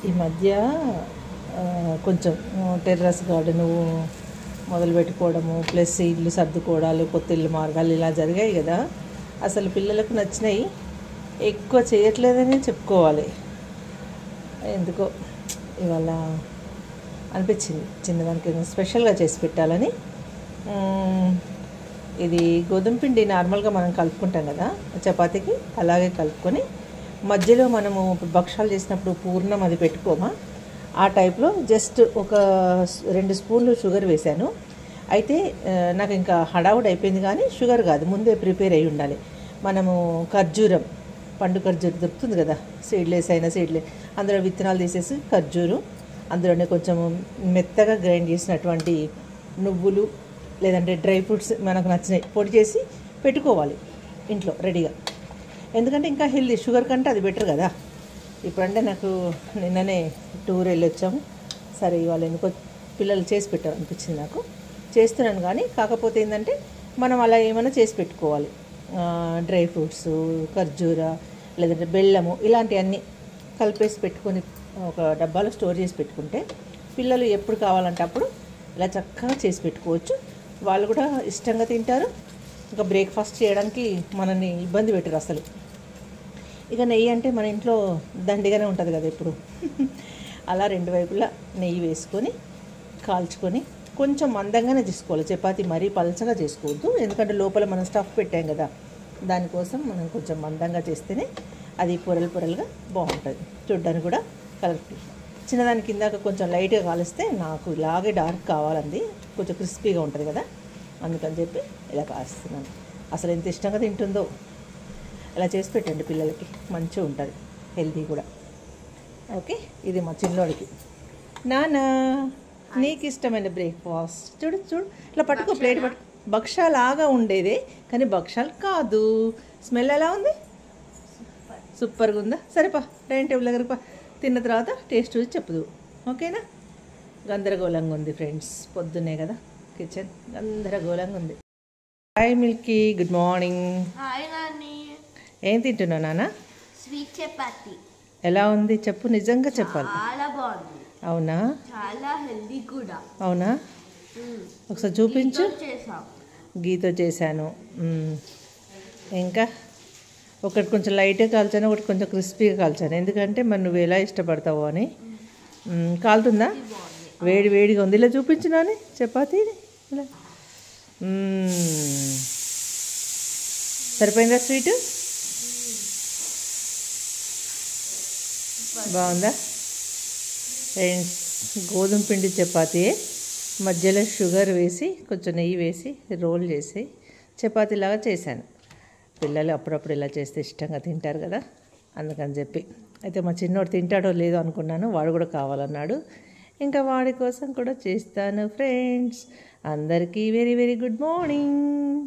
ఈ మధ్య కొంచెం టెర్రస్ గార్డెను మొదలు పెట్టుకోవడము, ప్లస్ ఇల్లు సర్దుకోవడాలు, కొత్త ఇల్లు మార్గాలు ఇలా జరిగాయి కదా. అసలు పిల్లలకు నచ్చినాయి ఎక్కువ చేయట్లేదని చెప్పుకోవాలి. ఎందుకో ఇవాళ అనిపించింది చిన్నదానికి స్పెషల్గా చేసి పెట్టాలని. ఇది గోధుమ పిండి నార్మల్గా మనం కలుపుకుంటాం కదా చపాతీకి, అలాగే కలుపుకొని మధ్యలో మనము భక్షాలు చేసినప్పుడు పూర్ణం అది పెట్టుకోమా, ఆ టైప్లో జస్ట్ ఒక 2 స్పూన్లు షుగర్ వేశాను. అయితే నాకు ఇంకా హడావుడి అయిపోయింది, కానీ షుగర్ కాదు, ముందే ప్రిపేర్ అయ్యి ఉండాలి. మనము ఖర్జూరం, పండు ఖర్జూరం దొరుకుతుంది కదా, సీడ్లెస్ అయినా సీడ్లెస్, అందులో విత్తనాలు తీసేసి ఖర్జూరం, అందులోనే కొంచెం మెత్తగా గ్రైండ్ చేసినటువంటి నువ్వులు లేదంటే డ్రై ఫ్రూట్స్ మనకు నచ్చినాయి పొడి చేసి పెట్టుకోవాలి ఇంట్లో రెడీగా. ఎందుకంటే ఇంకా హెల్దీ, షుగర్ కంటే అది బెటర్ కదా. ఇప్పుడంటే నాకు నిన్ననే టూర్ వెళ్ళొచ్చాము, సరే ఇవాళ ఎందుకో పిల్లలు చేసి పెట్టారు అనిపించింది, నాకు చేస్తున్నాను. కానీ కాకపోతే ఏంటంటే మనం అలా ఏమైనా చేసి పెట్టుకోవాలి, డ్రై ఫ్రూట్స్, ఖర్జూర లేదంటే బెల్లము ఇలాంటివన్నీ కలిపేసి పెట్టుకొని ఒక డబ్బాలో స్టోర్ చేసి పెట్టుకుంటే పిల్లలు ఎప్పుడు కావాలంటే అప్పుడు ఇలా చక్కగా చేసి పెట్టుకోవచ్చు. వాళ్ళు కూడా ఇష్టంగా తింటారు. ఇంకా బ్రేక్ఫాస్ట్ చేయడానికి మనల్ని ఇబ్బంది పెట్టరు అసలు. ఇక నెయ్యి అంటే మన ఇంట్లో దండిగానే ఉంటుంది కదా ఎప్పుడు. అలా 2 వైపులా నెయ్యి వేసుకొని కాల్చుకొని కొంచెం మందంగానే చేసుకోవాలి. చపాతీ మరీ పలచగా చేసుకోవద్దు, ఎందుకంటే లోపల మనం స్టఫ్ పెట్టాం కదా, దానికోసం మనం కొంచెం మందంగా చేస్తేనే అది పొరలు పొరలుగా బాగుంటుంది, చూడ్డానికి కూడా కలర్ఫుల్. చిన్నదాని కిందాక కొంచెం లైట్గా కాలిస్తే నాకు ఇలాగే డార్క్ కావాలంది, కొంచెం క్రిస్పీగా ఉంటుంది కదా, అందుకని చెప్పి ఇలా కాస్తున్నాను. అసలు ఎంత ఇష్టంగా తింటుందో. ఇలా చేసి పెట్టండి పిల్లలకి, మంచిగా ఉంటుంది, హెల్తీ కూడా. ఓకే, ఇది మా చిన్నోడికి. నానా నీకు ఇష్టమైన బ్రేక్ఫాస్ట్ చూడు చూడు, ఇట్లా పట్టుకో, ప్లేట్ పట్టుకో. భక్షాలాగా ఉండేదే కానీ భక్షాలు కాదు. స్మెల్ ఎలా ఉంది? సూపర్గా ఉందా? సరేపా, డైనింగ్ టేబుల్ దగ్గరకు పా, తిన్న తర్వాత టేస్ట్ చూసి చెప్పుదు, ఓకేనా? గందరగోళంగా ఉంది ఫ్రెండ్స్, పొద్దున్నే కదా కిచెన్ గందరగోళంగా ఉంది. Hi Milky, good morning. Hi Nani. ఏం తింటున్నావు నాన్న? స్వీట్ చపాతి. ఎలా ఉంది చెప్పు, నిజంగా చెప్పాలి. చాలా బాగుంది. అవునా? చాలా హెల్దీ కూడా. అవునా? ఒకసారి చూపించు. గీతో చేశాను. ఇంకా ఒకటి కొంచెం లైట్గా కాల్చాను, ఒకటి కొంచెం క్రిస్పీగా కాల్చాను, ఎందుకంటే మరి నువ్వు ఎలా ఇష్టపడతావు అని. కాలుతుందా? వేడి వేడిగా ఉంది. ఇలా చూపించినాని చపాతీని ఇలా. సరిపోయిందా స్వీటు? బాగుందా ఫ్రెండ్స్? గోధుమ పిండి చపాతీ మధ్యలో షుగర్ వేసి కొంచెం నెయ్యి వేసి రోల్ చేసి చపాతీలాగా చేశాను. పిల్లలు అప్పుడప్పుడు ఇలా చేస్తే ఇష్టంగా తింటారు కదా, అందుకని చెప్పి. అయితే మా చిన్నోడు తింటాడో లేదో అనుకున్నాను, వాడు కూడా కావాలన్నాడు, ఇంకా వాడి కోసం కూడా చేస్తాను ఫ్రెండ్స్. అందరికీ వెరీ వెరీ గుడ్ మార్నింగ్.